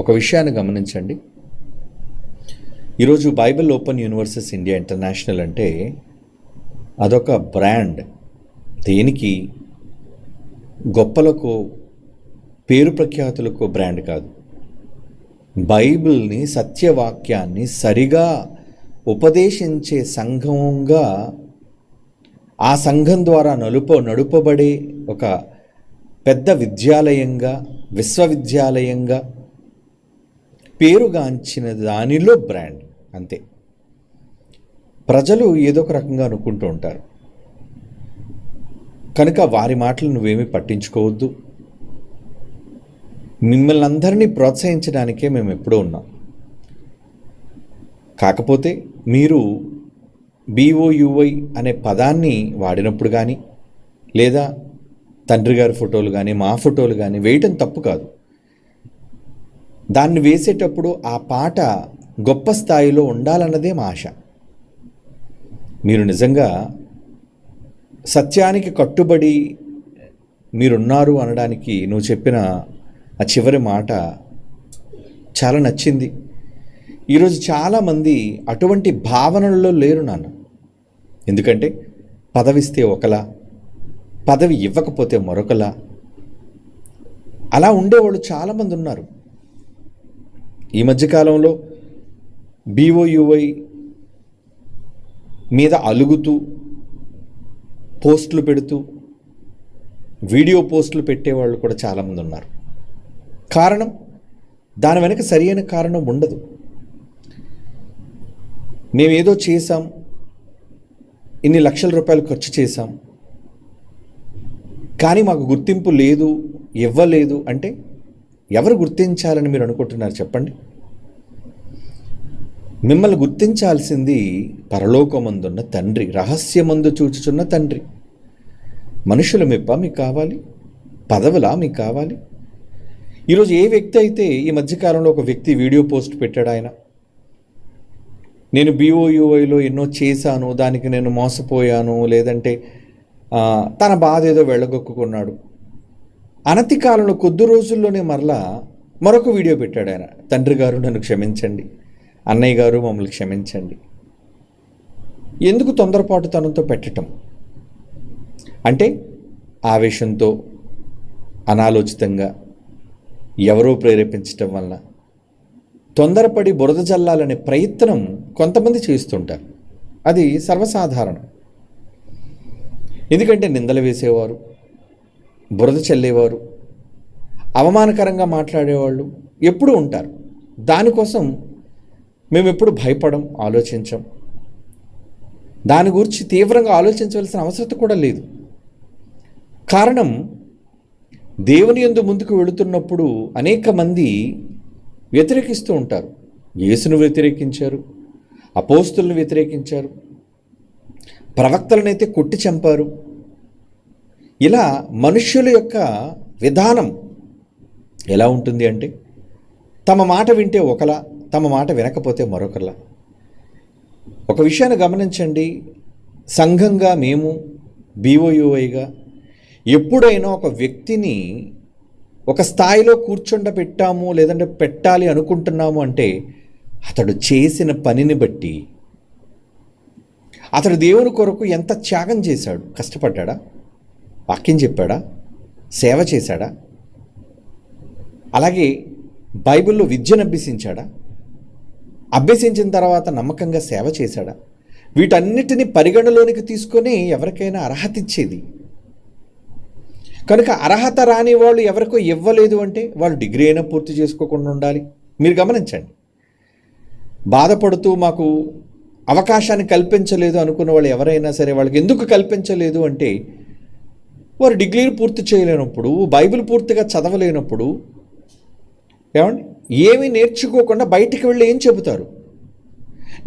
ఒక విషయాన్ని గమనించండి. ఈరోజు Bible open universes India international అంటే అదొక బ్రాండ్. దేనికి? గొప్పలకు, పేరు ప్రఖ్యాతులకు బ్రాండ్ కాదు. బైబిల్ని, సత్యవాక్యాన్ని సరిగా ఉపదేశించే సంఘంగా, ఆ సంఘం ద్వారా నడుపబడే ఒక పెద్ద విద్యాలయంగా, విశ్వవిద్యాలయంగా పేరుగాంచిన దానిలో బ్రాండ్ అంతే. ప్రజలు ఏదో ఒక రకంగా అనుకుంటూ ఉంటారు కనుక వారి మాటలు నువ్వేమీ పట్టించుకోవద్దు. మిమ్మల్ని అందరినీ ప్రోత్సహించడానికే మేము ఎప్పుడూ ఉన్నాం. కాకపోతే మీరు BOUI అనే పదాన్ని వాడినప్పుడు కానీ, లేదా తండ్రి గారి ఫోటోలు కానీ, మా ఫోటోలు కానీ వేయటం తప్పు కాదు. దాన్ని వేసేటప్పుడు ఆ పాట గొప్ప స్థాయిలో ఉండాలన్నదే మా ఆశ. మీరు నిజంగా సత్యానికి కట్టుబడి మీరున్నారు అనడానికి నువ్వు చెప్పిన ఆ చివరి మాట చాలా నచ్చింది. ఈరోజు చాలామంది అటువంటి భావనల్లో లేరు నాన్న. ఎందుకంటే పదవిస్తే ఒకలా, పదవి ఇవ్వకపోతే మరొకలా, అలా ఉండేవాళ్ళు చాలామంది ఉన్నారు. ఈ మధ్యకాలంలో BOUI మీద అలుగుతూ, పోస్టులు పెడుతూ, వీడియో పోస్టులు పెట్టేవాళ్ళు కూడా చాలామంది ఉన్నారు. కారణం, దాని వెనక సరైన కారణం ఉండదు. మేమేదో చేశాం, ఇన్ని లక్షల రూపాయలు ఖర్చు చేశాం, కానీ మాకు గుర్తింపు లేదు, ఇవ్వలేదు అంటే ఎవరు గుర్తించాలని మీరు అనుకుంటున్నారు చెప్పండి? మిమ్మల్ని గుర్తించాల్సింది పరలోకమందున్న తండ్రి, రహస్యమందు చూచుచున్న తండ్రి. మనుషుల మెప్ప మీకు కావాలి? పదవులా మీకు కావాలి? ఈరోజు ఏ వ్యక్తి అయితే, ఈ మధ్యకాలంలో ఒక వ్యక్తి వీడియో పోస్ట్ పెట్టాడు. ఆయన, నేను BOUIలో ఎన్నో చేశాను, దానికి నేను మోసపోయాను, లేదంటే తన బాధ ఏదో వెళ్ళగొక్కున్నాడు. అనతి కాలంలో కొద్ది రోజుల్లోనే మరలా మరొక వీడియో పెట్టాడు ఆయన. తండ్రి గారు నన్ను క్షమించండి, అన్నయ్య గారు మమ్మల్ని క్షమించండి. ఎందుకు తొందరపాటుతనంతో పెట్టడం? అంటే ఆవేశంతో, అనాలోచితంగా ఎవరో ప్రేరేపించటం వల్ల తొందరపడి బురద జల్లాలనే ప్రయత్నం కొంతమంది చేస్తుంటారు. అది సర్వసాధారణం. ఎందుకంటే నిందలు వేసేవారు, బురద చల్లేవారు, అవమానకరంగా మాట్లాడేవాళ్ళు ఎప్పుడూ ఉంటారు. దానికోసం మేము ఎప్పుడు భయపడం, ఆలోచించం. దాని గురించి తీవ్రంగా ఆలోచించవలసిన అవసరం కూడా లేదు. కారణం, దేవుని యందు ముందుకు వెళుతున్నప్పుడు అనేక మంది వ్యతిరేకిస్తూ ఉంటారు. యేసును వ్యతిరేకించారు, అపోస్తులను వ్యతిరేకించారు, ప్రవక్తలనైతే కొట్టి చంపారు. ఇలా మనుష్యుల యొక్క విధానం ఎలా ఉంటుంది అంటే, తమ మాట వింటే ఒకలా, తమ మాట వినకపోతే మరొకలా. ఒక విషయాన్ని గమనించండి. సంఘంగా మేము BOUIగా ఎప్పుడైనా ఒక వ్యక్తిని ఒక స్థాయిలో కూర్చుండబెట్టాము, లేదంటే పెట్టాలి అనుకుంటున్నాము అంటే అతడు చేసిన పనిని బట్టి, అతడు దేవుని కొరకు ఎంత త్యాగం చేశాడు, కష్టపడ్డా, వాక్యం చెప్పాడా, సేవ చేశాడా, అలాగే బైబిల్లో విద్యను అభ్యసించాడా, అభ్యసించిన తర్వాత నమ్మకంగా సేవ చేశాడా, వీటన్నిటిని పరిగణలోనికి తీసుకొని ఎవరికైనా అర్హత ఇచ్చేది. కనుక అర్హత రాని వాళ్ళు ఎవరికో ఇవ్వలేదు అంటే వాళ్ళు డిగ్రీ అయినా పూర్తి చేసుకోకుండా ఉండాలి. మీరు గమనించండి. బాధపడుతూ మాకు అవకాశాన్ని కల్పించలేదు అనుకున్న వాళ్ళు ఎవరైనా సరే, వాళ్ళకి ఎందుకు కల్పించలేదు అంటే వారు డిగ్రీలు పూర్తి చేయలేనప్పుడు, బైబిల్ పూర్తిగా చదవలేనప్పుడు, ఏమండి, ఏమీ నేర్చుకోకుండా బయటికి వెళ్ళి ఏం చెబుతారు?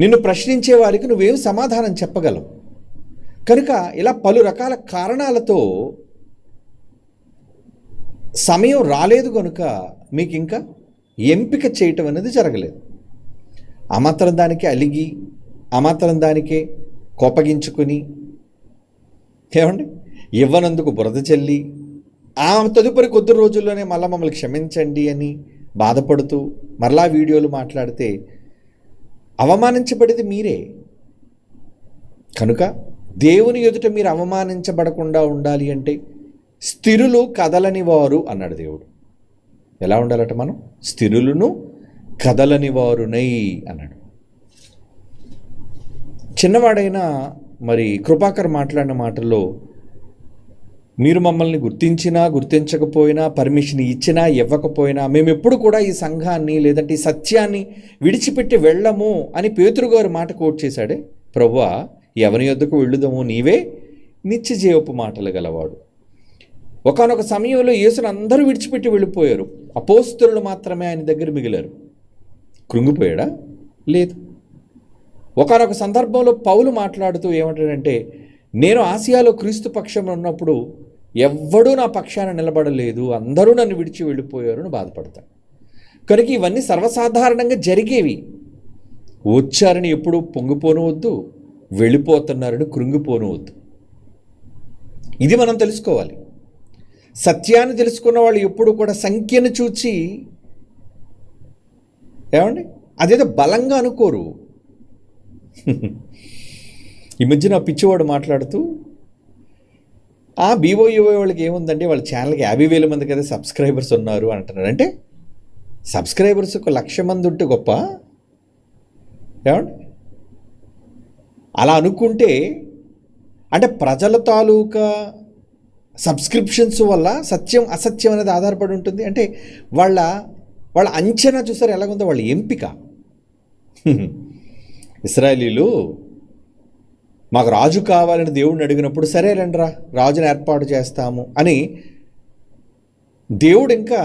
నిన్ను ప్రశ్నించే వారికి నువ్వేం సమాధానం చెప్పగలవు? కనుక ఇలా పలు రకాల కారణాలతో సమయం రాలేదు కనుక మీకు ఇంకా ఎంపిక చేయటం అనేది జరగలేదు. అమాత్రం దానికి అలిగి, అమాత్రం దానికే కోపగించుకుని, ఏమండి, ఇవ్వనందుకు బురద చల్లి, ఆ తదుపరి కొద్ది రోజుల్లోనే మళ్ళీ మమ్మల్ని క్షమించండి అని బాధపడుతూ మరలా వీడియోలు మాట్లాడితే అవమానించబడేది మీరే. కనుక దేవుని ఎదుట మీరు అవమానించబడకుండా ఉండాలి అంటే స్థిరులు కదలని వారు అన్నాడు దేవుడు. ఎలా ఉండాలట మనం? స్థిరులను కదలని వారునై అన్నాడు. చిన్నవాడైనా మరి కృపాకర్ మాట్లాడిన మాటల్లో మీరు మమ్మల్ని గుర్తించినా గుర్తించకపోయినా, పర్మిషన్ ఇచ్చినా ఇవ్వకపోయినా మేము ఎప్పుడు కూడా ఈ సంఘాన్ని లేదంటే ఈ సత్యాన్ని విడిచిపెట్టి వెళ్ళము అని పేతురు గారు మాట కోట్ చేశాడే. ప్రభువా, ఎవరి యొద్దకు వెళ్ళుదము, నీవే నిత్య జీవపు మాటలు గలవాడు. ఒకానొక సమయంలో యేసును అందరూ విడిచిపెట్టి వెళ్ళిపోయారు. అపోస్తలులు మాత్రమే ఆయన దగ్గర మిగిలారు. కృంగిపోయాడా? లేదు. ఒకానొక సందర్భంలో పౌలు మాట్లాడుతూ ఏమంటాడంటే, నేను ఆసియాలో క్రీస్తు పక్షంలో ఉన్నప్పుడు ఎవ్వడూ నా పక్షాన నిలబడలేదు, అందరూ నన్ను విడిచి వెళ్ళిపోయారు అని బాధపడతాను. కనుక ఇవన్నీ సర్వసాధారణంగా జరిగేవి. వచ్చారని ఎప్పుడు పొంగిపోను వద్దు, వెళ్ళిపోతున్నారని కృంగిపోను వద్దు. ఇది మనం తెలుసుకోవాలి. సత్యాన్ని తెలుసుకున్న వాళ్ళు ఎప్పుడు కూడా సంఖ్యను చూచి ఏమండి అదేదో బలంగా అనుకోరు. ఈ మధ్య నా పిచ్చివాడు మాట్లాడుతూ బీఓఈఓ వాళ్ళకి ఏముందంటే వాళ్ళ ఛానల్కి 50,000 మంది కదా సబ్స్క్రైబర్స్ ఉన్నారు అంటున్నాడు. అంటే సబ్స్క్రైబర్స్ 1,00,000 మంది ఉంటే గొప్ప ఏమండి? అలా అనుకుంటే అంటే ప్రజల తాలూకా సబ్స్క్రిప్షన్స్ వల్ల సత్యం అసత్యం అనేది ఆధారపడి ఉంటుంది. అంటే వాళ్ళ అంచనా చూసారు ఎలాగుందో, వాళ్ళ ఎంపిక. ఇశ్రాయేలీలు మాకు రాజు కావాలని దేవుడిని అడిగినప్పుడు సరే రండిరా రాజుని ఏర్పాటు చేస్తాము అని దేవుడు ఇంకా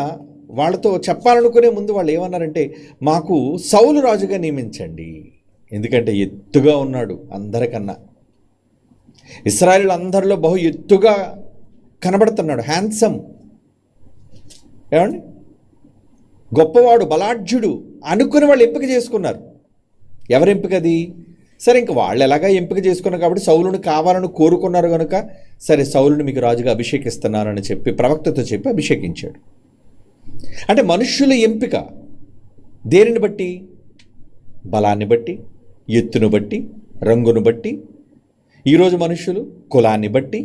వాళ్ళతో చెప్పాలనుకునే ముందు వాళ్ళు ఏమన్నారంటే, మాకు సౌలు రాజుగా నియమించండి, ఎందుకంటే ఎత్తుగా ఉన్నాడు అందరికన్నా, ఇశ్రాయేలు అందరిలో బహు ఎత్తుగా కనబడుతున్నాడు, హ్యాండ్సమ్, ఏమండి గొప్పవాడు, బలాఢ్యుడు అనుకుని వాళ్ళు ఎంపిక చేసుకున్నారు. ఎవరు ఎంపిక అది? సరే ఇంక వాళ్ళు ఎలాగా ఎంపిక చేసుకున్నారు కాబట్టి సౌలుని కావాలని కోరుకున్నారు కనుక సరే సౌలుని మీకు రాజుగా అభిషేకిస్తున్నానని చెప్పి ప్రవక్తతో చెప్పి అభిషేకించాడు. అంటే మనుష్యుల ఎంపిక దేనిని బట్టి? బలాన్ని బట్టి, ఎత్తును బట్టి, రంగును బట్టి. ఈరోజు మనుష్యులు కులాన్ని బట్టి,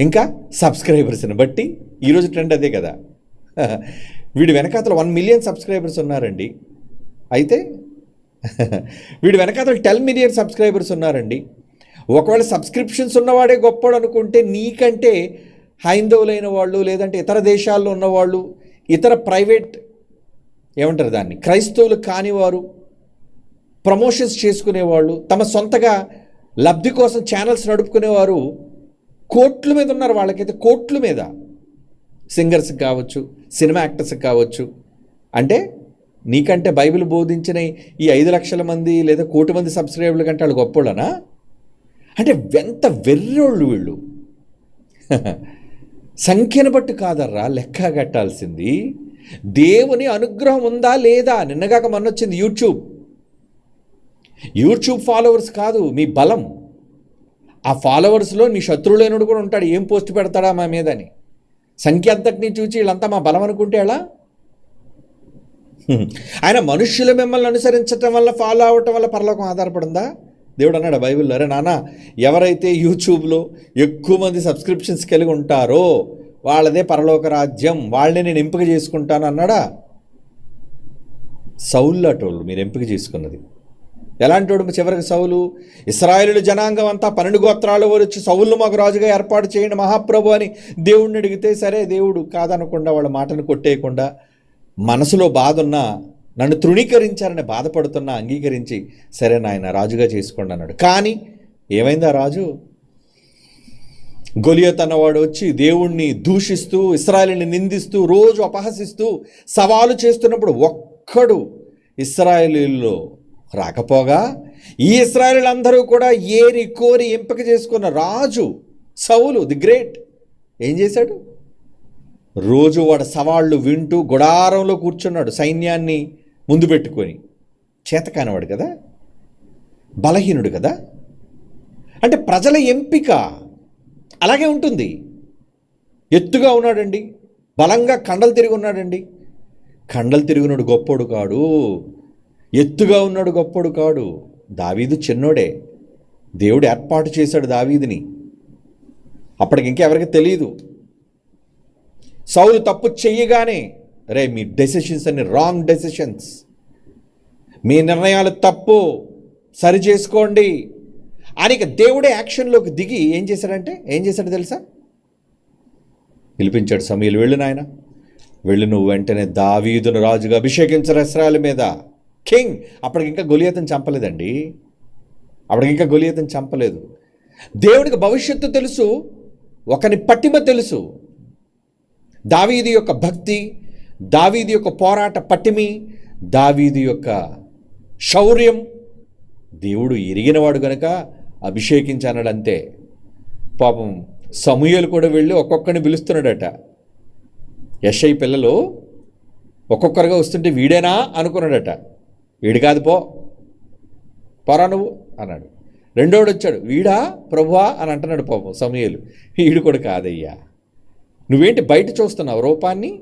ఇంకా సబ్స్క్రైబర్స్ని బట్టి. ఈరోజు ట్రెండ్ అదే కదా. వీడి వెనకాతలు 1 మిలియన్ సబ్స్క్రైబర్స్ ఉన్నారండి, అయితే వీడి వెనకాతలు 10 మిలియన్ సబ్స్క్రైబర్స్ ఉన్నారండి. ఒకవేళ సబ్స్క్రిప్షన్స్ ఉన్నవాడే గొప్పవాడు అనుకుంటే నీకంటే హైందవులైన వాళ్ళు లేదంటే ఇతర దేశాల్లో ఉన్నవాళ్ళు, ఇతర ప్రైవేట్ ఏమంటారు దాన్ని, క్రైస్తవులు కానివారు, ప్రమోషన్స్ చేసుకునేవాళ్ళు, తమ సొంతగా లబ్ధి కోసం ఛానల్స్ నడుపుకునేవారు కోట్ల మీద ఉన్నారు. వాళ్ళకైతే కోట్ల మీద, సింగర్స్కి కావచ్చు, సినిమా యాక్టర్స్కి కావచ్చు. అంటే నీకంటే బైబిల్ బోధించిన ఈ 5 లక్షల మంది లేదా 1 కోటి మంది సబ్స్క్రైబర్ల కంటే వాళ్ళు గొప్పోళ్ళనా? అంటే ఎంత వెర్రోళ్ళు వీళ్ళు. సంఖ్యను బట్టి కాదర్రా లెక్క కట్టాల్సింది, దేవుని అనుగ్రహం ఉందా లేదా. నిన్నగాక మొన్నొచ్చింది యూట్యూబ్ ఫాలోవర్స్ కాదు మీ బలం. ఆ ఫాలోవర్స్లో మీ శత్రువులైనడు కూడా ఉంటాడు, ఏం పోస్ట్ పెడతాడా మా మీదని. సంఖ్య అంతటినీ చూచి వీళ్ళంతా మా బలం అనుకుంటే ఎలా? ఆయన మనుష్యులు మిమ్మల్ని అనుసరించటం వల్ల, ఫాలో అవ్వటం వల్ల పరలోకం ఆధారపడిందా? దేవుడు అన్నాడు బైబిల్లో, అరే నాన్న, ఎవరైతే యూట్యూబ్లో ఎక్కువ మంది సబ్స్క్రిప్షన్స్ కలిగి ఉంటారో వాళ్ళదే పరలోక రాజ్యం, వాళ్ళని నేను ఎంపిక చేసుకుంటాను అన్నాడా? సౌలు అటోళ్ళు మీరు ఎంపిక చేసుకున్నది. ఎలాంటి వాడు చివరికి సౌలు? ఇశ్రాయేలు జనాంగం అంతా 12 గోత్రాలు వచ్చి సౌలును మాకు రాజుగా ఏర్పాటు చేయండి మహాప్రభు అని దేవుడిని అడిగితే సరే దేవుడు కాదనకుండా వాళ్ళ మాటను కొట్టేయకుండా, మనసులో బాధ ఉన్నా, నన్ను తృణీకరించారని బాధపడుతున్నా అంగీకరించి సరే నాయన రాజుగా చేసుకోండి అన్నాడు. కానీ ఏమైంది? ఆ రాజు గొలియత్ అన్నవాడు వచ్చి దేవుణ్ణి దూషిస్తూ, ఇశ్రాయేలుని నిందిస్తూ, రోజు అపహసిస్తూ, సవాలు చేస్తున్నప్పుడు ఒక్కడు ఇశ్రాయేలీల్లో రాకపోగా ఈ ఇశ్రాయేలీలందరూ కూడా ఏరి కోరి ఎంపిక చేసుకున్న రాజు సౌలు ది గ్రేట్ ఏం చేశాడు? రోజు వాడు సవాళ్ళు వింటూ గుడారంలో కూర్చున్నాడు, సైన్యాన్ని ముందు పెట్టుకొని. చేతకానివాడు కదా, బలహీనుడు కదా. అంటే ప్రజల ఎంపిక అలాగే ఉంటుంది. ఎత్తుగా ఉన్నాడండి, బలంగా కండలు తిరిగి ఉన్నాడండి, కండలు తిరిగినోడు గొప్పోడు కాడు, ఎత్తుగా ఉన్నాడు గొప్పోడు కాడు. దావీదు చిన్నోడే. దేవుడు ఏర్పాటు చేశాడు దావీదుని. అప్పటికి ఇంకెవరికి తెలియదు. సౌలు తప్పు చెయ్యగానే, రే మీ డెసిషన్స్ అన్ని రాంగ్ డెసిషన్స్, మీ నిర్ణయాలు తప్పు, సరి చేసుకోండి అని దేవుడే యాక్షన్లోకి దిగి ఏం చేశాడో తెలుసా? పిలిపించాడు, సమూయేలు వెళ్ళు నాయన, వెళ్ళి నువ్వు వెంటనే దావీదును రాజుగా అభిషేకించరు ఇశ్రాయేలు మీద, కింగ్. అప్పటికింకా గొలియాతుని చంపలేదండి, అప్పటికింకా గొలియాతుని చంపలేదు. దేవుడికి భవిష్యత్తు తెలుసు, ఒకని పట్టిమ తెలుసు. దావీదు యొక్క భక్తి, దావీదు యొక్క పోరాట పట్టిమి, దావీదు యొక్క శౌర్యం దేవుడు ఎరిగినవాడు గనక అభిషేకించన్నాడు అంతే. పాపం సమూయేలు కూడా వెళ్ళి ఒక్కొక్కరిని పిలుస్తున్నాడట. యెషై పిల్లలు ఒక్కొక్కరుగా వస్తుంటే వీడేనా అనుకున్నాడట. వీడు కాదు, పోరా నువ్వు అన్నాడు. రెండోడు వచ్చాడు, వీడా ప్రభువా అని అంటున్నాడు. పాపం సమూయేలు, వీడు కూడా కాదయ్యా, నువ్వేంటి బయట చూస్తున్నావు రూపాన్ని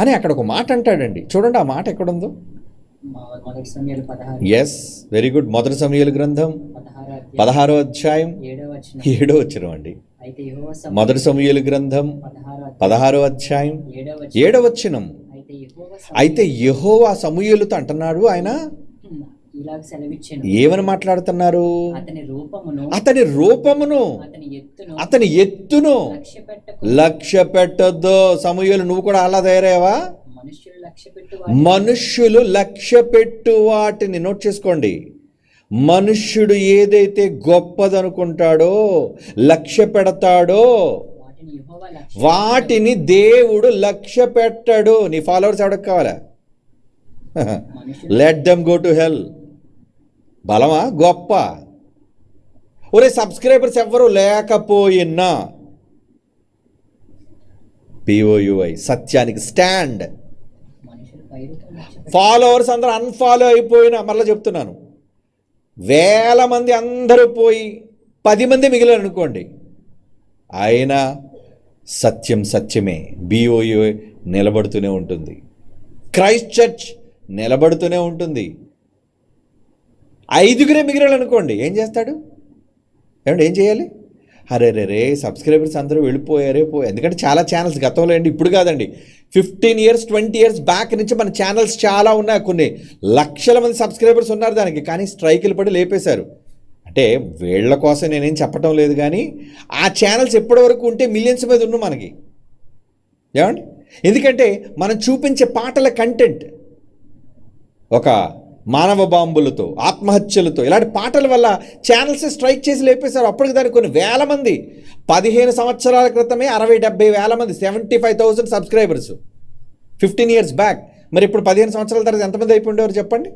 అని అక్కడ ఒక మాట అంటాడండి. చూడండి ఆ మాట ఎక్కడుందో. Yes, very good. మొదటి సమూయేలు గ్రంథం 16వ అధ్యాయం 7వ వచనం అండి. మొదటి సమూయేలు గ్రంథం 16వ అధ్యాయం 7వ వచనం. అయితే యెహోవా సమూయేలుతో అంటున్నాడు, ఆయన ఏమని మాట్లాడుతున్నారు? అతని రూపమును అతని ఎత్తును లక్ష్య పెట్టొద్దు. సమూయేలు నువ్వు కూడా అలా తయారయ్యావా? మనుష్యులు లక్ష్య పెట్టు వాటిని నోట్ చేసుకోండి. మనుష్యుడు ఏదైతే గొప్పదనుకుంటాడో, లక్ష్య పెడతాడో, వాటిని దేవుడు లక్ష్య పెట్టాడు. నీ ఫాలోవర్స్ ఎవరికి కావాలా? Let them go to hell. బలమా? గొప్ప. ఒరే సబ్స్క్రైబర్స్ ఎవ్వరూ లేకపోయినా, POUI సత్యానికి స్టాండ్. ఫాలోవర్స్ అందరూ అన్ఫాలో అయిపోయినా, మరలా చెప్తున్నాను, 1000 మంది అందరూ పోయి 10 మంది మిగిలిన అనుకోండి, అయినా సత్యం సత్యమే. BOUI నిలబడుతూనే ఉంటుంది, క్రైస్ట్ చర్చ్ నిలబడుతూనే ఉంటుంది. 5గురే మిగిలిన అనుకోండి, ఏం చేస్తాడు? ఏం చేయాలి? అరే సబ్స్క్రైబర్స్ అందరూ వెళ్ళిపోయారే ఎందుకంటే చాలా ఛానల్స్ గతంలో అండి, ఇప్పుడు కాదండి, 15 years 20 years బ్యాక్ నుంచి మన ఛానల్స్ చాలా ఉన్నాయి. కొన్ని లక్షల మంది సబ్స్క్రైబర్స్ ఉన్నారు దానికి, కానీ స్ట్రైకులు పడి లేపేశారు. అంటే వీళ్ళ కోసం నేనేం చెప్పటం లేదు, కానీ ఆ ఛానల్స్ ఎప్పటి వరకు ఉంటే మిలియన్స్ మీద ఉన్నాం మనకి. ఏమండి? ఎందుకంటే మనం చూపించే పాటల కంటెంట్ ఒక మానవ బాంబులతో, ఆత్మహత్యలతో, ఇలాంటి పాటల వల్ల ఛానల్స్ స్ట్రైక్ చేసి లేపేశారు. అప్పటికి దానికి కొన్ని 1000 మంది, 15 సంవత్సరాల క్రితమే 60-70 వేల మంది, 75,000 సబ్స్క్రైబర్స్ 15 years బ్యాక్. మరి ఇప్పుడు 15 సంవత్సరాల తర్వాత ఎంతమంది అయిపోయిండేవారు చెప్పండి?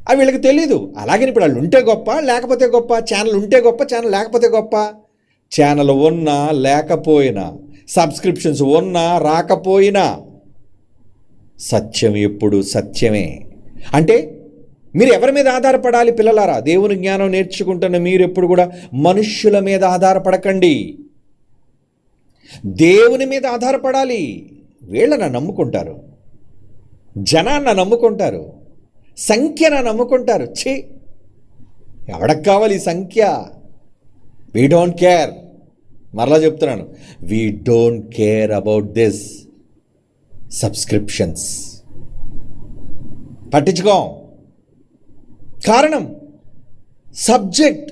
అవి వీళ్ళకి తెలీదు. అలాగే ఇప్పుడు వాళ్ళు ఉంటే గొప్ప, లేకపోతే గొప్ప, ఛానల్ ఉంటే గొప్ప, ఛానల్ లేకపోతే గొప్ప. ఛానల్ ఉన్నా లేకపోయినా, సబ్స్క్రిప్షన్స్ ఉన్నా రాకపోయినా, సత్యం ఎప్పుడు సత్యమే. అంటే మీరు ఎవరి మీద ఆధారపడాలి పిల్లలారా? దేవుని జ్ఞానం నేర్చుకుంటున్న మీరు ఎప్పుడు కూడా మనుష్యుల మీద ఆధారపడకండి, దేవుని మీద ఆధారపడాలి. వీళ్ళని నమ్ముకుంటారు, జనాన్ని నమ్ముకుంటారు, సంఖ్యను నమ్ముకుంటారు. ఛీ, ఎవడకు కావాలి ఈ సంఖ్య? We don't care. మరలా చెప్తున్నాను, we don't care about this subscriptions. పట్టించుకో. కారణం సబ్జెక్ట్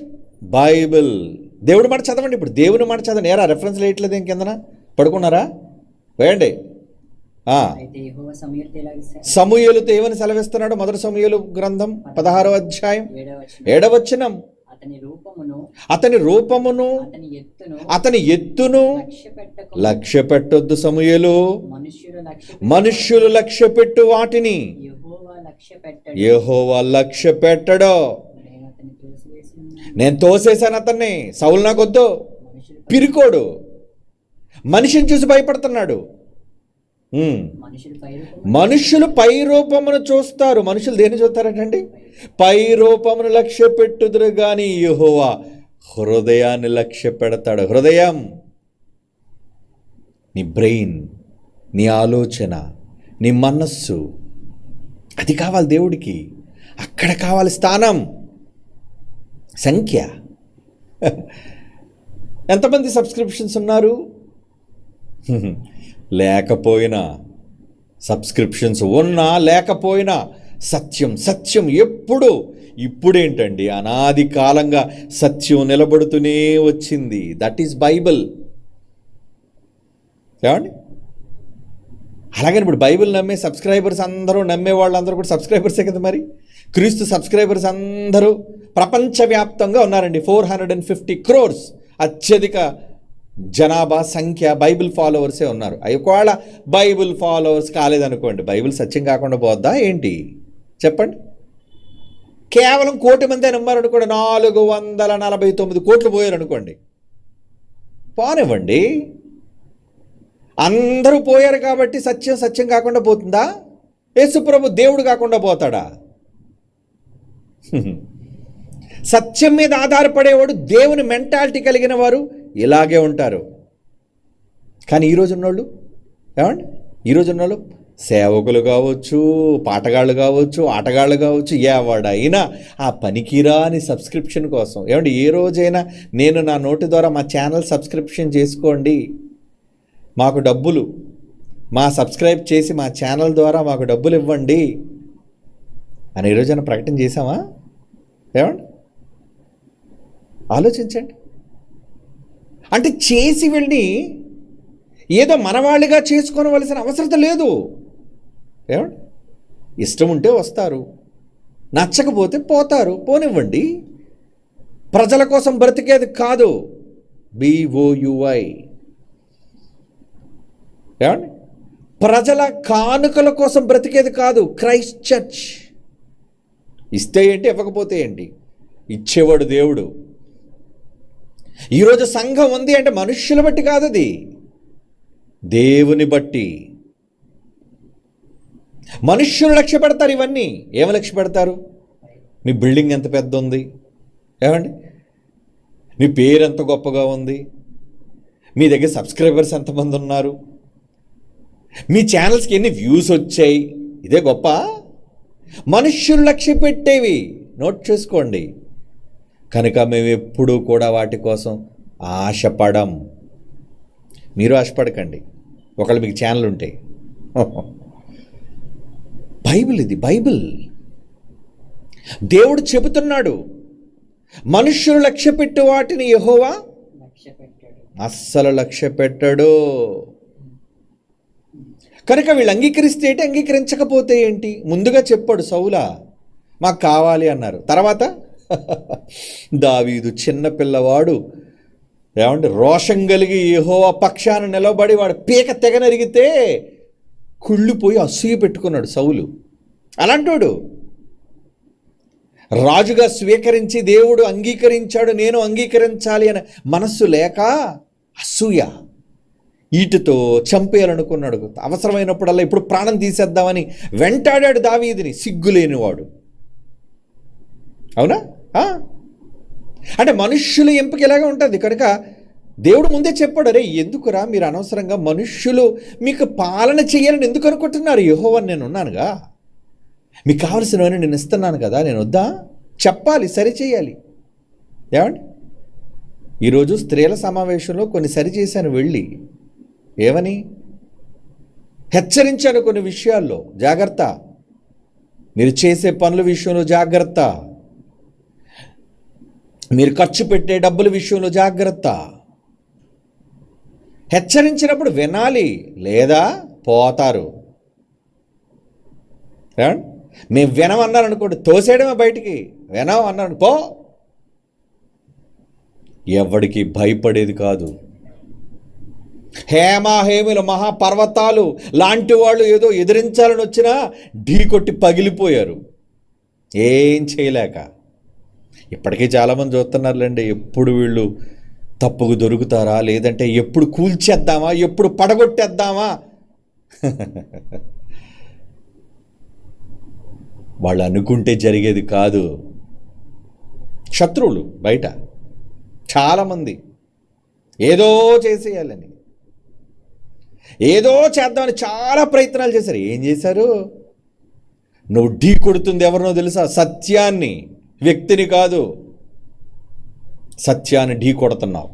బైబిల్. దేవుడి మాట చదవండి. ఇప్పుడు దేవుని మాట చదవండి. ఏరా రెఫరెన్స్ వేయట్లేదు ఏం కిందన? పడుకున్నారా? వేయండి. సమూయేలుతో ఏమని సెలవిస్తున్నాడు? మొదటి సమూయేలు గ్రంథం 16వ అధ్యాయం 7వ వచనం. అతని రూపమును అతని ఎత్తును లక్ష్య పెట్టొద్దు సమూయేలు. మనుష్యులు లక్ష్య పెట్టు వాటిని యెహోవా లక్ష్య పెట్టడు. నేను తోసేశాను అతన్ని. సౌలు నాకొద్దు, పిరికోడు, మనిషిని చూసి భయపడుతున్నాడు. మనుషులు పై రూపమును చూస్తారు. మనుషులు దేన్ని చూస్తారంటండి? పై రూపమును లక్ష్య పెట్టుదురు గాని యెహోవా హృదయాన్ని లక్ష్య పెడతాడు. హృదయం, నీ బ్రెయిన్, నీ ఆలోచన, నీ మనస్సు, అది కావాలి దేవుడికి. అక్కడ కావాలి స్థానం, సంఖ్య. ఎంతమంది సబ్స్క్రిప్షన్స్ ఉన్నారు? లేకపోయినా, సబ్స్క్రిప్షన్స్ ఉన్నా లేకపోయినా సత్యం సత్యం ఎప్పుడు. ఇప్పుడేంటండి, అనాది కాలంగా సత్యం నిలబడుతూనే వచ్చింది. That is Bible. ఏమండి? అలాగని ఇప్పుడు బైబిల్ నమ్మే సబ్స్క్రైబర్స్ అందరూ, నమ్మే వాళ్ళందరూ కూడా సబ్స్క్రైబర్సే కదా మరి. క్రీస్తు సబ్స్క్రైబర్స్ అందరూ ప్రపంచవ్యాప్తంగా ఉన్నారండి. 450 crores అత్యధిక జనాభా సంఖ్య బైబిల్ ఫాలోవర్సే ఉన్నారు. ఒకవేళ బైబిల్ ఫాలోవర్స్ కాలేదనుకోండి, బైబిల్ సత్యం కాకుండా పోద్దా ఏంటి చెప్పండి? కేవలం 1 కోటి మంది నమ్మారనుకోండి, 449 కోట్లు పోయారనుకోండి, పోనివ్వండి. అందరూ పోయారు కాబట్టి సత్యం సత్యం కాకుండా పోతుందా? యేసుప్రభు దేవుడు కాకుండా పోతాడా? సత్యం మీద ఆధారపడేవాడు, దేవుని మెంటాలిటీ కలిగిన వారు ఇలాగే ఉంటారు. కానీ ఈరోజు ఉన్నోళ్ళు ఏమండి, ఈరోజు ఉన్నోళ్ళు సేవకులు కావచ్చు, పాటగాళ్ళు కావచ్చు, ఆటగాళ్ళు కావచ్చు, ఎవడైనా ఆ పనికిరాని సబ్స్క్రిప్షన్ కోసం. ఏమండి, ఏ రోజైనా నేను నా నోటి ద్వారా మా ఛానల్ సబ్స్క్రిప్షన్ చేసుకోండి, మాకు డబ్బులు, మా సబ్స్క్రైబ్ చేసి మా ఛానల్ ద్వారా మాకు డబ్బులు ఇవ్వండి అని ఈ రోజైనా ప్రకటన చేశామా? ఏమండి, ఆలోచించండి. అంటే చేసి వెళ్ళి ఏదో మనవాళ్ళిగా చేసుకోవలసిన అవసరం లేదు. ఏమండి, ఇష్టం ఉంటే వస్తారు, నచ్చకపోతే పోతారు, పోనివ్వండి. ప్రజల కోసం బ్రతికేది కాదు BOUI. ఏమండి, ప్రజల కానుకల కోసం బ్రతికేది కాదు క్రైస్ట్ చర్చ్. ఇస్తే ఏంటి, ఇవ్వకపోతే ఏంటి, ఇచ్చేవాడు దేవుడు. ఈరోజు సంఘం ఉంది అంటే మనుష్యుల బట్టి కాదు, అది దేవుని బట్టి. మనుష్యులు లక్ష్య పెడతారు ఇవన్నీ. ఏమి లక్ష్య పెడతారు? మీ బిల్డింగ్ ఎంత పెద్ద ఉంది, ఏమండి, మీ పేరు ఎంత గొప్పగా ఉంది, మీ దగ్గర సబ్స్క్రైబర్స్ ఎంతమంది ఉన్నారు, మీ ఛానల్స్కి ఎన్ని వ్యూస్ వచ్చాయి, ఇదే గొప్ప. మనుష్యులు లక్ష్య పెట్టేవి నోట్ చేసుకోండి. కనుక మేము ఎప్పుడూ కూడా వాటి కోసం ఆశపడం. మీరు ఆశపడకండి ఒకళ్ళు మీకు ఛానల్ ఉంటే. బైబిల్ ఇది, బైబిల్. దేవుడు చెబుతున్నాడు, మనుష్యులు లక్ష్య పెట్టే వాటిని యెహోవా అస్సలు లక్ష్య పెట్టడు. కనుక వీళ్ళు అంగీకరిస్తే ఏంటి, అంగీకరించకపోతే ఏంటి? ముందుగా చెప్పాడు, సౌలా మాకు కావాలి అన్నారు. తర్వాత దావీదు చిన్న పిల్లవాడు, ఏమంటే రోషం కలిగి యెహోవా పక్షాన నిలబడి వాడు పీక తెగ నరిగితే కుళ్ళిపోయి అసూయ పెట్టుకున్నాడు సౌలు. అలాంటోడు రాజుగా స్వీకరించి దేవుడు అంగీకరించాడు, నేను అంగీకరించాలి అనే మనస్సు లేక అసూయ, ఈటుతో చంపేయాలనుకున్నాడు. అవసరమైనప్పుడల్లా ఇప్పుడు ప్రాణం తీసేద్దామని వెంటాడాడు దావీదుని, సిగ్గులేనివాడు. అవునా? అంటే మనుష్యుల ఎంపిక ఇలాగే ఉంటుంది. కనుక దేవుడు ముందే చెప్పాడు, అరే ఎందుకురా మీరు అనవసరంగా మనుష్యులు మీకు పాలన చేయాలని ఎందుకు అనుకుంటున్నారు? యెహోవాని నేను ఉన్నానుగా, మీకు కావలసినవన్నీ నేను ఇస్తున్నాను కదా, నేను వద్దా? చెప్పాలి, సరిచేయాలి. ఏమండి, ఈరోజు స్త్రీల సమావేశంలో కొన్ని సరిచేశాను వెళ్ళి. ఏమని హెచ్చరించాను? కొన్ని విషయాల్లో జాగ్రత్త, మీరు చేసే పనుల విషయంలో జాగ్రత్త, మీరు ఖర్చు పెట్టే డబ్బుల విషయంలో జాగ్రత్త. హెచ్చరించినప్పుడు వినాలి, లేదా పోతారు. మేము వినమన్నారనుకోండి, తోసేయడమే బయటికి. వినం అన్నాడు, పో. ఎవడికి భయపడేది కాదు. హేమాహేముల మహాపర్వతాలు లాంటి వాళ్ళు ఏదో ఎదిరించాలని వచ్చినా ఢీ కొట్టి పగిలిపోయారు, ఏం చేయలేక. ఇప్పటికీ చాలామంది చూస్తున్నారులేండి, ఎప్పుడు వీళ్ళు తప్పుకు దొరుకుతారా, లేదంటే ఎప్పుడు కూల్చేద్దామా, ఎప్పుడు పడగొట్టేద్దామా. వాళ్ళు అనుకుంటే జరిగేది కాదు. శత్రువులు బయట చాలామంది ఏదో చేసేయాలని. ఏదో చేద్దామని చాలా ప్రయత్నాలు చేశారు. ఏం చేశారు? నువ్వు ఢీ కొడుతుంది ఎవరినో తెలుసా? సత్యాన్ని, వ్యక్తిని కాదు. సత్యాన్ని ఢీ కొడుతున్నావు.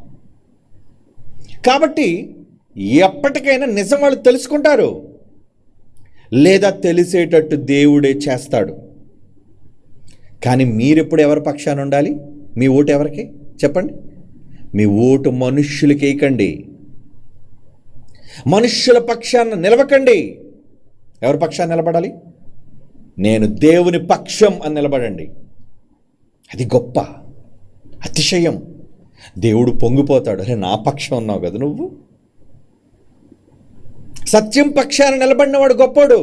కాబట్టి ఎప్పటికైనా నిజం వాళ్ళు తెలుసుకుంటారు, లేదా తెలిసేటట్టు దేవుడే చేస్తాడు. కానీ మీరెప్పుడు ఎవరి పక్షాన ఉండాలి? మీ ఓటు ఎవరికి చెప్పండి? మీ ఓటు మనుష్యులకి వేయకండి, మనుష్యుల పక్షాన నిలవకండి. ఎవరి పక్షాన నిలబడాలి? నేను దేవుని పక్షం అని నిలబడండి. అది గొప్ప అతిశయం. దేవుడు పొంగిపోతాడు, అరే నా పక్షం ఉన్నావు కదా నువ్వు. సత్యం పక్షాన నిలబడినవాడు గొప్పోడు,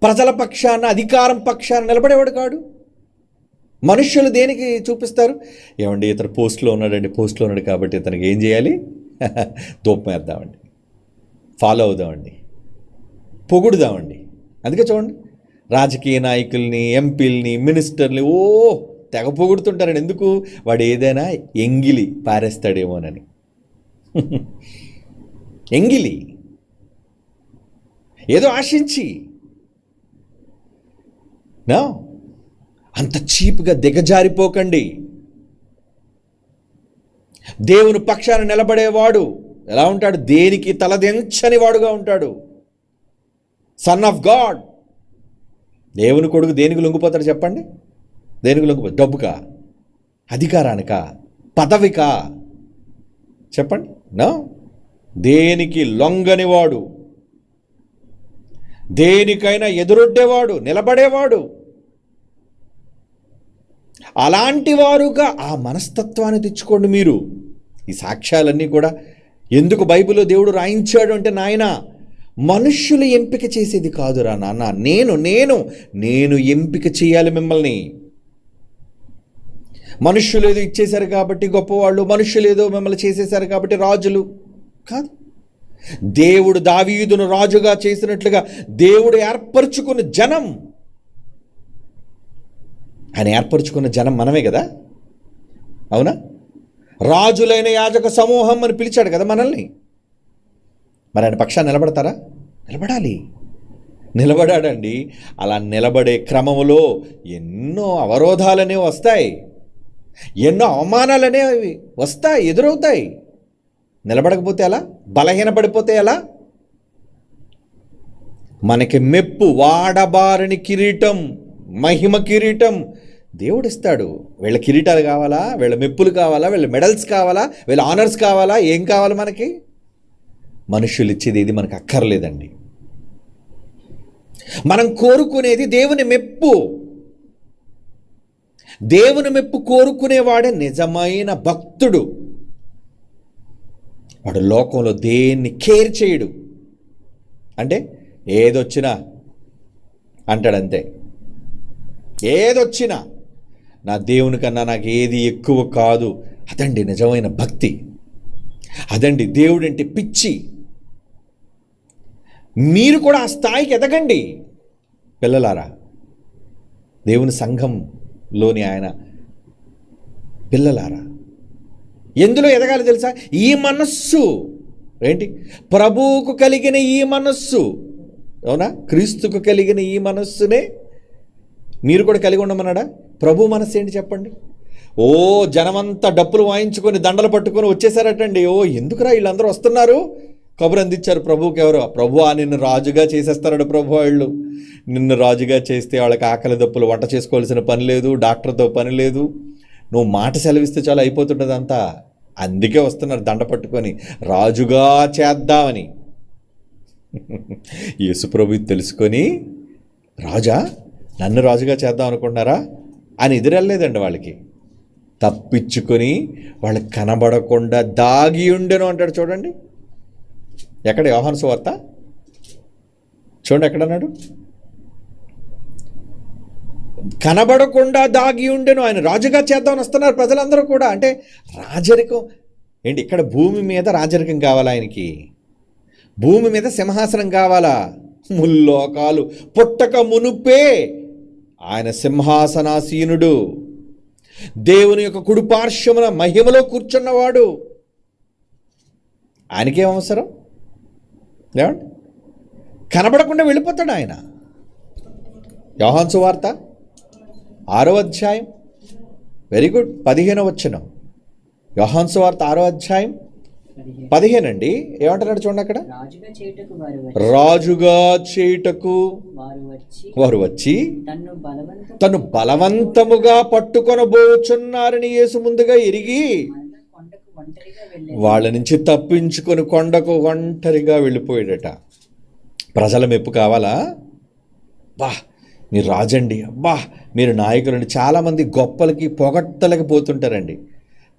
ప్రజల పక్షాన, అధికారం పక్షాన నిలబడేవాడు కాడు. మనుష్యులు దేనికి చూపిస్తారు? ఏమండి ఇతను పోస్ట్లో ఉన్నాడు కాబట్టి ఇతనికి ఏం చేయాలి? దూపం వేద్దామండి, ఫాలో అవుదామండి, పొగుడుదామండి. అందుకే చూడండి, రాజకీయ నాయకుల్ని, ఎంపీలని, మినిస్టర్ని తెగ పొగుడుతుంటారండి. ఎందుకు? వాడు ఏదైనా ఎంగిలి పారేస్తాడేమోనని. ఎంగిలి ఏదో ఆశించి. నా అంత చీప్గా దిగజారిపోకండి. దేవుని పక్షాన నిలబడేవాడు ఎలా ఉంటాడు? దేనికి తలదించని వాడుగా ఉంటాడు. సన్ ఆఫ్ గాడ్, దేవుని కొడుకు దేనికి లొంగిపోతాడు చెప్పండి? దేనికి లొంగిపోతాడు? డబ్బుకా, అధికారానికా, పదవికా? చెప్పండి. నా దేనికి లొంగనివాడు, దేనికైనా ఎదురొడ్డేవాడు, నిలబడేవాడు. అలాంటి వారుగా ఆ మనస్తత్వాన్ని తెచ్చుకోండి మీరు. ఈ సాక్ష్యాలన్నీ కూడా ఎందుకు బైబిల్లో దేవుడు రాయించాడు అంటే, నాయన మనుష్యులు ఎంపిక చేసేది కాదురా నాన్న, నేను ఎంపిక చేయాలి మిమ్మల్ని. మనుష్యులు ఏదో ఇచ్చేశారు కాబట్టి గొప్పవాళ్ళు, మనుష్యులు ఏదో మిమ్మల్ని చేసేశారు కాబట్టి రాజులు కాదు. దేవుడు దావీదును రాజుగా చేసినట్లుగా దేవుడు ఏర్పరచుకున్న జనం, ఆయన ఏర్పరచుకున్న జనం మనమే కదా, అవునా? రాజులైన యాజక సమూహం అని పిలిచాడు కదా మనల్ని. మరి ఆయన పక్షాన్ని నిలబడతారా? నిలబడాలి, నిలబడాడండి. అలా నిలబడే క్రమంలో ఎన్నో అవరోధాలనే వస్తాయి, ఎన్నో అవమానాలనేవి వస్తాయి, ఎదురవుతాయి. నిలబడకపోతే ఎలా? బలహీనపడిపోతే ఎలా? మనకి మెప్పు, వాడబారని కిరీటం, మహిమ కిరీటం దేవుడిస్తాడు. వీళ్ళ కిరీటాలు కావాలా? వీళ్ళ మెప్పులు కావాలా? వీళ్ళ మెడల్స్ కావాలా? వీళ్ళ ఆనర్స్ కావాలా? ఏం కావాలి మనకి? మనుషులు ఇచ్చేది ఇది మనకు అక్కర్లేదండి. మనం కోరుకునేది దేవుని మెప్పు. దేవుని మెప్పు కోరుకునేవాడే నిజమైన భక్తుడు. వాడు లోకంలో దేన్ని కేర్ చేయడు. అంటే ఏదొచ్చినా అంటాడంతే. ఏదొచ్చినా నా దేవుని కన్నా నాకు ఏది ఎక్కువ కాదు. అదండి నిజమైన భక్తి, అదండి దేవుడంటే పిచ్చి. మీరు కూడా ఆ స్థాయికి ఎదగండి పిల్లలారా. దేవుని సంఘంలోని ఆయన పిల్లలారా, ఎందులో ఎదగాలి తెలుసా? ఈ మనస్సు ఏంటి? ప్రభువుకు కలిగిన ఈ మనస్సు, అవునా? క్రీస్తుకు కలిగిన ఈ మనస్సునే మీరు కూడా కలిగి ఉండమన్నాడా? ప్రభు మనస్సు ఏంటి చెప్పండి? జనమంతా డప్పులు వాయించుకొని దండలు పట్టుకొని వచ్చేసారటండి. ఎందుకురా వీళ్ళందరూ వస్తున్నారు? కబురు అందించారు ప్రభువుకి. ఎవరో, ప్రభువా నిన్ను రాజుగా చేసేస్తారట ప్రభు. వాళ్ళు నిన్ను రాజుగా చేస్తే వాళ్ళకి ఆకలి దప్పులు, వంట చేసుకోవాల్సిన పని లేదు, డాక్టర్తో పని లేదు, నువ్వు మాట సెలవిస్తే చాలా అయిపోతుంటుంది అంతా. అందుకే వస్తున్నారు దండ పట్టుకొని రాజుగా చేద్దామని. యేసుప్రభు తెలుసుకొని, రాజా నన్ను రాజుగా చేద్దాం అనుకుంటున్నారా అని ఎదురెళ్ళలేదండి వాళ్ళకి. తప్పించుకొని వాళ్ళకి కనబడకుండా దాగి ఉండెను అంటాడు. చూడండి ఎక్కడ? యోహాను సువార్త చూడండి, ఎక్కడన్నాడు? కనబడకుండా దాగి ఉండెను. ఆయన రాజుగా చేద్దామని వస్తున్నారు ప్రజలందరూ కూడా. అంటే రాజరికం ఏంటి? ఇక్కడ భూమి మీద రాజరికం కావాలా ఆయనకి? భూమి మీద సింహాసనం కావాలా? ముల్లోకాలు పుట్టక మునుపే ఆయన సింహాసనాసీనుడు, దేవుని యొక్క కుడిపార్శ్వమున మహిమలో కూర్చున్నవాడు. ఆయనకేం అవసరం? ఏమండి? కనబడకుండా వెళ్ళిపోతాడు ఆయన. యోహాను సువార్త 6వ అధ్యాయం, వెరీ గుడ్, 15వ వచనం. యోహాను సువార్త 6వ అధ్యాయం 15 అండి. ఏమంటున్నాడు చూడండి అక్కడ. రాజుగా చేయుటకు వారు వచ్చి తను బలవంతముగా పట్టుకొనబోచున్నారని యేసు ముందుగా ఎరిగి వాళ్ళ నుంచి తప్పించుకొని కొండకు ఒంటరిగా వెళ్ళిపోయాడట. ప్రజల మెప్పు కావాలా? బా మీరు రాజండి, అబ్బా మీరు నాయకులండి. చాలామంది గొప్పలకి పొగట్టలకి పోతుంటారండి.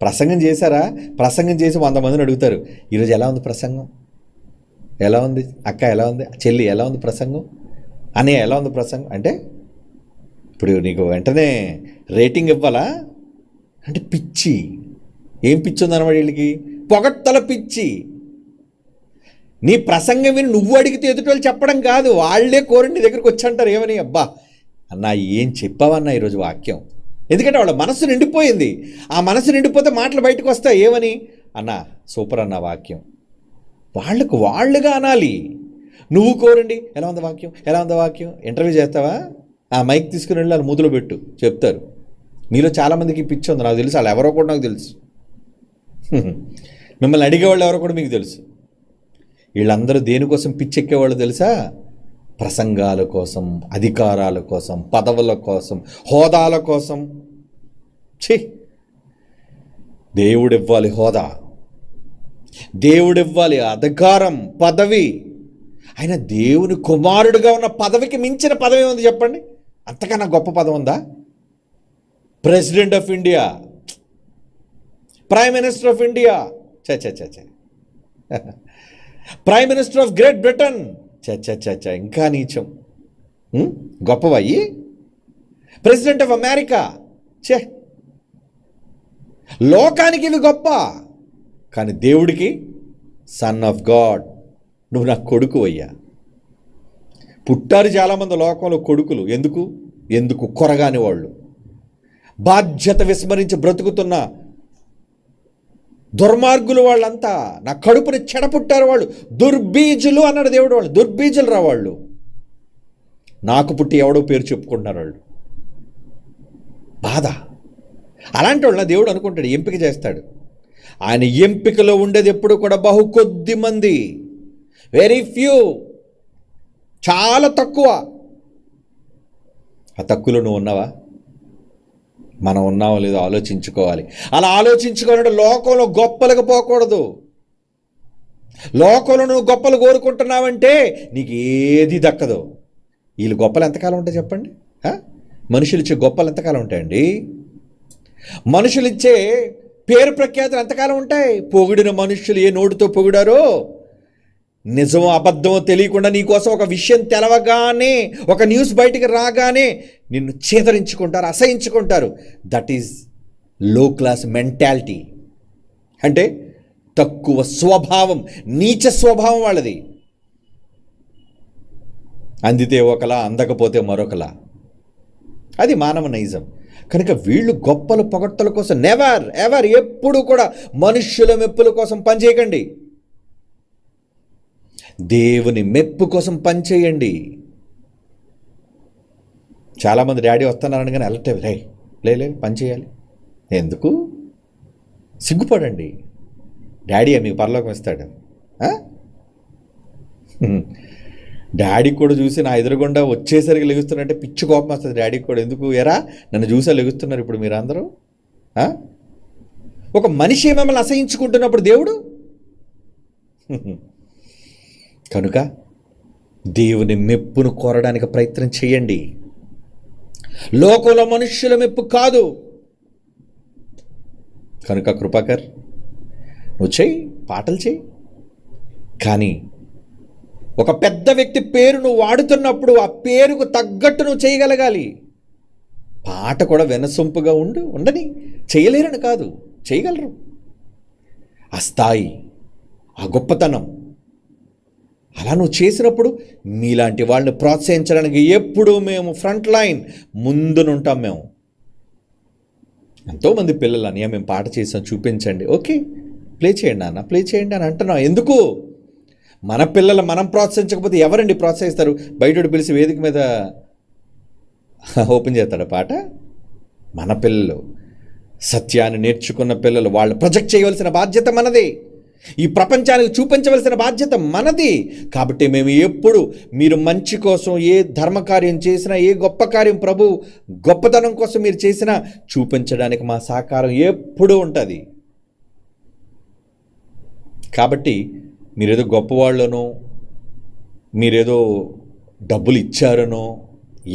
ప్రసంగం చేశారా? ప్రసంగం చేసి 100 మందిని అడుగుతారు, ఈరోజు ఎలా ఉంది ప్రసంగం, ఎలా ఉంది అక్క, ఎలా ఉంది చెల్లి, ఎలా ఉంది ప్రసంగం, అన్నయ్య ఎలా ఉంది ప్రసంగం అంటే ఇప్పుడు నీకు వెంటనే రేటింగ్ ఇవ్వాలా అంటే పిచ్చి. ఏం పిచ్చి ఉందన్నమాట వీళ్ళకి? పొగట్టల పిచ్చి. నీ ప్రసంగం విని నువ్వు అడిగితే ఎదుటి వాళ్ళు చెప్పడం కాదు, వాళ్ళే కోరి నీ దగ్గరికి వచ్చి అంటారు ఏమని, అబ్బా అన్నా ఏం చెప్పావన్నా ఈరోజు వాక్యం. ఎందుకంటే వాళ్ళ మనసు నిండిపోయింది. ఆ మనసు నిండిపోతే మాటలు బయటకు వస్తాయి ఏమని, అన్నా సూపర్ అన్న వాక్యం. వాళ్ళకు వాళ్ళుగా అనాలి. నువ్వు కోరండి ఎలా ఉంది వాక్యం, ఎలా ఉంది వాక్యం. ఇంటర్వ్యూ చేస్తావా? ఆ మైక్ తీసుకుని వెళ్ళి వాళ్ళు ముదులు పెట్టు, చెప్తారు. మీలో చాలామందికి పిచ్చి ఉంది, నాకు తెలుసు. వాళ్ళు ఎవరో కూడా నాకు తెలుసు. మిమ్మల్ని అడిగేవాళ్ళు ఎవరో కూడా మీకు తెలుసు. వీళ్ళందరూ దేనికోసం పిచ్చెక్కేవాళ్ళు తెలుసా? ప్రసంగాల కోసం, అధికారాల కోసం, పదవుల కోసం, హోదాల కోసం. దేవుడివ్వాలి హోదా, దేవుడివ్వాలి అధికారం, పదవి. ఆయన దేవుని కుమారుడుగా ఉన్న పదవికి మించిన పదవి ఉంది చెప్పండి? అంతకన్నా గొప్ప పదవి ఉందా? President of India, prime minister of India, prime minister of great Britain, ఇంకా నీచం. గొప్పవయ్యి ప్రెసిడెంట్ ఆఫ్ అమెరికా, లోకానికి ఇవి గొప్ప, కానీ దేవుడికి సన్ ఆఫ్ గాడ్, నువ్వు నా కొడుకు అయ్యా. పుట్టారు చాలామంది లోకంలో కొడుకులు. ఎందుకు కొరగాని వాళ్ళు, బాధ్యత విస్మరించి బ్రతుకుతున్న దుర్మార్గులు వాళ్ళంతా. నా కడుపుని చెడపుట్టారు వాళ్ళు, దుర్బీజులు అన్నాడు దేవుడు. వాళ్ళు దుర్బీజులు రా వాళ్ళు. నాకు పుట్టి ఎవడో పేరు చెప్పుకుంటున్నారు వాళ్ళు. బాధ. అలాంటి వాళ్ళ దేవుడు అనుకుంటాడు, ఎంపిక చేస్తాడు. ఆయన ఎంపికలో ఉండేది ఎప్పుడు కూడా బహు కొద్ది మంది, వెరీ ఫ్యూ, చాలా తక్కువ. ఆ తక్కువలో నువ్వు ఉన్నావా? మనం ఉన్నామో లేదో ఆలోచించుకోవాలి. అలా ఆలోచించుకోవాలంటే లోకంలో గొప్పలకు పోకూడదు. లోకంలో నువ్వు గొప్పలు కోరుకుంటున్నావంటే నీకు ఏది దక్కదు. వీళ్ళు గొప్పలు ఎంతకాలం ఉంటాయి చెప్పండి? మనుషులు ఇచ్చే గొప్పలు ఎంతకాలం ఉంటాయండి? మనుషులు ఇచ్చే పేరు ప్రఖ్యాతులు ఎంతకాలం ఉంటాయి? పొగిడిన మనుషులు ఏ నోటితో పొగిడారో, నిజమో అబద్ధమో తెలియకుండా నీకోసం ఒక విషయం తెలవగానే, ఒక న్యూస్ బయటికి రాగానే నిన్ను చేదరించుకుంటారు, అసహించుకుంటారు. That is low class mentality. అంటే తక్కువ స్వభావం, నీచ స్వభావం వాళ్ళది. అందితే ఒకలా, అందకపోతే మరొకలా. అది మానవ నైజం. కనుక వీళ్ళు గొప్పల పొగట్టల కోసం నెవర్ ఎవర్, ఎప్పుడు కూడా మనుష్యుల మెప్పుల కోసం పనిచేయకండి. దేవుని మెప్పు కోసం పనిచేయండి. చాలామంది డాడీ వస్తున్నారని కానీ వెళ్ళటే లే పని చేయాలి. ఎందుకు? సిగ్గుపడండి. డాడీ మీకు పరలోకం ఇస్తాడు. డాడీ కూడా చూసి నా ఎదురుగుండా వచ్చేసరికి లెగుస్తున్నట్టే పిచ్చి కోపం వస్తుంది డాడీకి కూడా. ఎందుకు? ఎరా నన్ను చూసా లెగుస్తున్నారు ఇప్పుడు మీరు అందరూ. ఒక మనిషి మిమ్మల్ని అసహించుకుంటున్నప్పుడు దేవుడు. కనుక దేవుని మెప్పును కోరడానికి ప్రయత్నం చేయండి. లోకంలో మనుష్యుల మెప్పు కాదు. కనుక కృపాకర్ నువ్వు చెయ్యి, పాటలు చెయ్యి. కానీ ఒక పెద్ద వ్యక్తి పేరు నువ్వు వాడుతున్నప్పుడు ఆ పేరుకు తగ్గట్టు నువ్వు చేయగలగాలి. పాట కూడా వినసొంపుగా ఉండని, చేయలేరని కాదు, చేయగలరు. ఆ స్థాయి, ఆ గొప్పతనం, అలా నువ్వు చేసినప్పుడు మీలాంటి వాళ్ళని ప్రోత్సహించడానికి ఎప్పుడూ మేము ఫ్రంట్ లైన్ ముందునుంటాం. మేము ఎంతోమంది పిల్లలు అని మేము పాట చేసాం చూపించండి, ఓకే ప్లే చేయండి అన్న, ప్లే చేయండి అని అంటున్నాం. ఎందుకు? మన పిల్లలు మనం ప్రోత్సహించకపోతే ఎవరండి ప్రోత్సహిస్తారు? బయటోడు పిలిచి వేదిక మీద ఓపెన్ చేస్తాడు పాట. మన పిల్లలు, సత్యాన్ని నేర్చుకున్న పిల్లలు, వాళ్ళు ప్రొజెక్ట్ చేయవలసిన బాధ్యత మనది, ఈ ప్రపంచానికి చూపించవలసిన బాధ్యత మనది. కాబట్టి మేము ఎప్పుడు మీరు మంచి కోసం ఏ ధర్మకార్యం చేసినా, ఏ గొప్ప కార్యం ప్రభు గొప్పతనం కోసం మీరు చేసినా చూపించడానికి మా సహకారం ఎప్పుడూ ఉంటుంది. కాబట్టి మీరేదో గొప్పవాళ్ళనో, మీరేదో డబ్బులు ఇచ్చారనో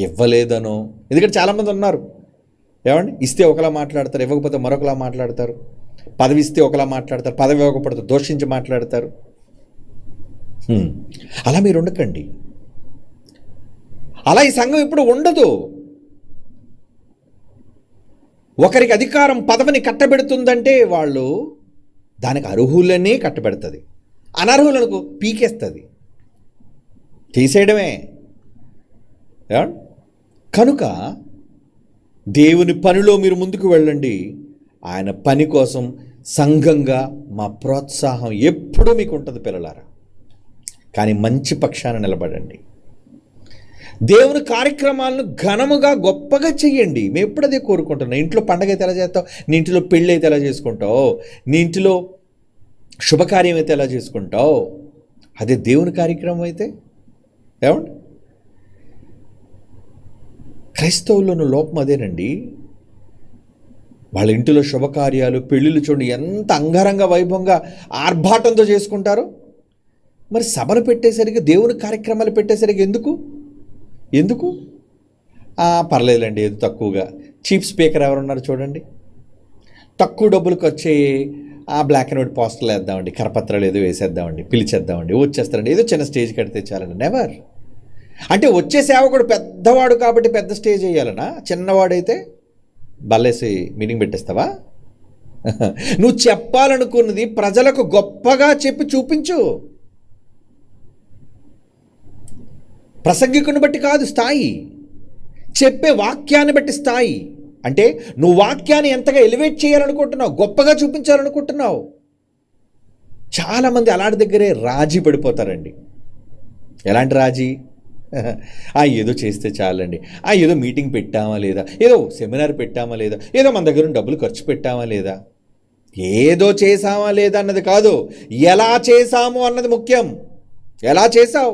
ఇవ్వలేదనో, ఎందుకంటే చాలామంది ఉన్నారు ఏమండి, ఇస్తే ఒకలా మాట్లాడతారు, ఇవ్వకపోతే మరొకలా మాట్లాడతారు, పదవి ఇస్తే ఒకలా మాట్లాడతారు, పదవి ఇవ్వకపోతే దోషించి మాట్లాడతారు. అలా మీరు ఉండకండి. అలా ఈ సంఘం ఇప్పుడు ఉండదు. ఒకరికి అధికారం పదవిని కట్టబెడుతుందంటే వాళ్ళు దానికి అర్హులనే కట్టబెడుతుంది, అనర్హులకు పీకేస్తుంది, తీసేయడమే. కనుక దేవుని పనిలో మీరు ముందుకు వెళ్ళండి. ఆయన పని కోసం సంఘంగా మా ప్రోత్సాహం ఎప్పుడూ మీకు ఉంటుంది పిల్లలారా. కానీ మంచి పక్షాన నిలబడండి. దేవుని కార్యక్రమాలను ఘనముగా గొప్పగా చెయ్యండి. మేము ఎప్పుడు అదే కోరుకుంటున్నాం. ఇంట్లో పండగ అయితే ఎలా చేస్తావు, నీ ఇంటిలో పెళ్ళి అయితే ఎలా చేసుకుంటావు, నీ ఇంటిలో శుభకార్యం అయితే ఎలా చేసుకుంటావు, అదే దేవుని కార్యక్రమం అయితే. ఏమండి, క్రైస్తవుల్లోని లోపం అదేనండి. వాళ్ళ ఇంటిలో శుభకార్యాలు, పెళ్ళిళ్ళు చూడండి ఎంత అంగరంగ వైభవంగా ఆర్భాటంతో చేసుకుంటారు. మరి సభలు పెట్టేసరికి, దేవుని కార్యక్రమాలు పెట్టేసరికి ఎందుకు పర్లేదులేండి, ఏదో తక్కువగా చీప్ స్పీకర్ ఎవరున్నారు చూడండి, తక్కువ డబ్బులకు వచ్చే ఆ బ్లాక్ అండ్ వైట్ పోస్టర్లు వేద్దామండి, కరపత్రాలు ఏదో వేసేద్దామండి, పిలిచేద్దామండి, వచ్చేస్తారండి, ఏదో చిన్న స్టేజ్ కడితే చాలండి. నెవర్. అంటే వచ్చే సేవకుడు పెద్దవాడు కాబట్టి పెద్ద స్టేజ్ వేయాలనా? చిన్నవాడైతే బల్లేసి మీటింగ్ పెట్టేస్తావా? నువ్వు చెప్పాలనుకున్నది ప్రజలకు గొప్పగా చెప్పి చూపించు. ప్రసంగికుని బట్టి కాదు స్థాయి, చెప్పే వాక్యాన్ని బట్టి స్థాయి. అంటే నువ్వు వాక్యాన్ని ఎంతగా ఎలివేట్ చేయాలనుకుంటున్నావు, గొప్పగా చూపించాలనుకుంటున్నావు. చాలామంది అలాంటి దగ్గరే రాజీ పడిపోతారండి. ఎలాంటి రాజీ? ఏదో చేస్తే చాలండి, ఏదో మీటింగ్ పెట్టామా లేదా, ఏదో సెమినార్ పెట్టామా లేదా, ఏదో మన దగ్గర డబ్బులు ఖర్చు పెట్టామా లేదా, ఏదో చేసామా లేదా అన్నది కాదు, ఎలా చేసాము అన్నది ముఖ్యం. ఎలా చేసావు?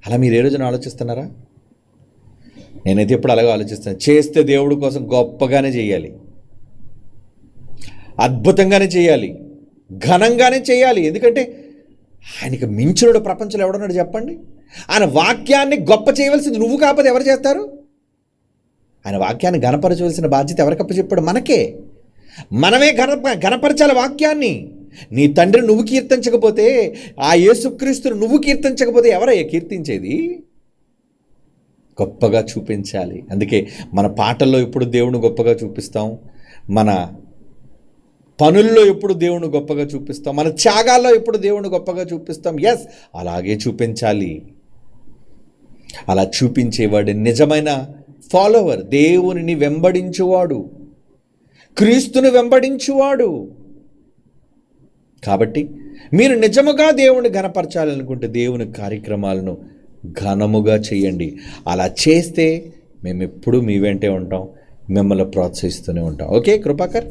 అలా మీరు ఏ రోజున ఆలోచిస్తున్నారా? నేనైతే ఎప్పుడు అలాగే ఆలోచిస్తాను. చేస్తే దేవుడి కోసం గొప్పగానే చేయాలి, అద్భుతంగానే చేయాలి, ఘనంగానే చేయాలి. ఎందుకంటే ఆయనకి మించునుడు ప్రపంచంలో ఎవడున్నాడు చెప్పండి? ఆయన వాక్యాన్ని గొప్ప చేయవలసింది నువ్వు కాకపోతే ఎవరు చేస్తారు? ఆయన వాక్యాన్ని ఘనపరచవలసిన బాధ్యత ఎవరికప్ప చెప్పాడు? మనకే. మనమే ఘనపరచాలి వాక్యాన్ని. నీ తండ్రిని నువ్వు కీర్తించకపోతే, ఆ యేసుక్రీస్తుని నువ్వు కీర్తించకపోతే ఎవరయ్యా కీర్తించేది? గొప్పగా చూపించాలి. అందుకే మన పాటల్లో ఎప్పుడు దేవుని గొప్పగా చూపిస్తాం, మన పనుల్లో ఎప్పుడు దేవుని గొప్పగా చూపిస్తాం, మన త్యాగాల్లో ఎప్పుడు దేవుని గొప్పగా చూపిస్తాం. ఎస్, అలాగే చూపించాలి. అలా చూపించేవాడు నిజమైన ఫాలోవర్, దేవునిని వెంబడించువాడు, క్రీస్తుని వెంబడించువాడు. కాబట్టి మీరు నిజముగా దేవుని ఘనపరచాలనుకుంటే దేవుని కార్యక్రమాలను ఘనముగా చేయండి. అలా చేస్తే మేము ఎప్పుడూ మీ వెంటే ఉంటాం, మిమ్మల్ని ప్రోత్సహిస్తూనే ఉంటాం. ఓకే కృపాకర్.